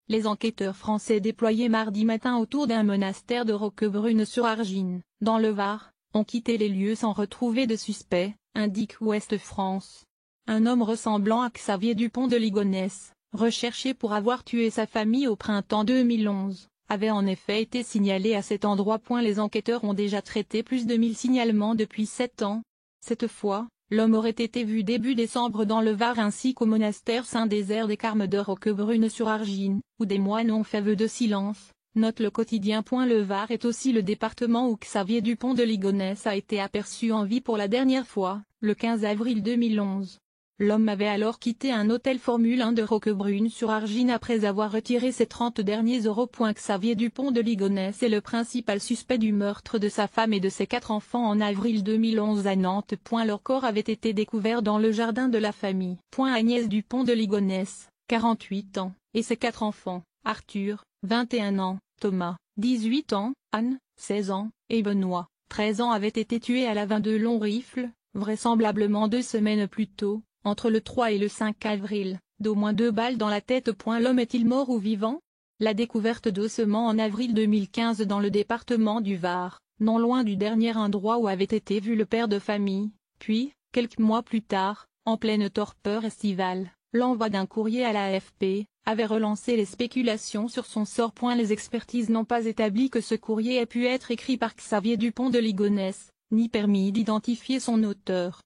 Les enquêteurs français déployés mardi matin autour d'un monastère de Roquebrune-sur-Argine, dans le Var, ont quitté les lieux sans retrouver de suspect, indique Ouest France. Un homme ressemblant à Xavier Dupont de Ligonnès, recherché pour avoir tué sa famille au printemps 2011, avait en effet été signalé à cet endroit. Les enquêteurs ont déjà traité plus de 1000 signalements depuis 7 ans. Cette fois, l'homme aurait été vu début décembre dans le Var ainsi qu'au monastère Saint-Désert des Carmes de Roquebrune-sur-Argine, où des moines ont fait vœu de silence, note le quotidien. Le Var est aussi le département où Xavier Dupont de Ligonnès a été aperçu en vie pour la dernière fois, le 15 avril 2011. L'homme avait alors quitté un hôtel Formule 1 de Roquebrune-sur-Argine après avoir retiré ses 30 derniers euros. Xavier Dupont de Ligonnès est le principal suspect du meurtre de sa femme et de ses 4 enfants en avril 2011 à Nantes. Leur corps avait été découvert dans le jardin de la famille. Agnès Dupont de Ligonnès, 48 ans, et ses 4 enfants, Arthur, 21 ans, Thomas, 18 ans, Anne, 16 ans, et Benoît, 13 ans avaient été tués à la 22 longs rifles, vraisemblablement 2 semaines plus tôt, entre le 3 et le 5 avril, d'au moins 2 balles dans la tête. L'homme est-il mort ou vivant? La découverte d'ossements en avril 2015 dans le département du Var, non loin du dernier endroit où avait été vu le père de famille, puis, quelques mois plus tard, en pleine torpeur estivale, l'envoi d'un courrier à l'AFP, avait relancé les spéculations sur son sort. Les expertises n'ont pas établi que ce courrier ait pu être écrit par Xavier Dupont de Ligonnès, ni permis d'identifier son auteur.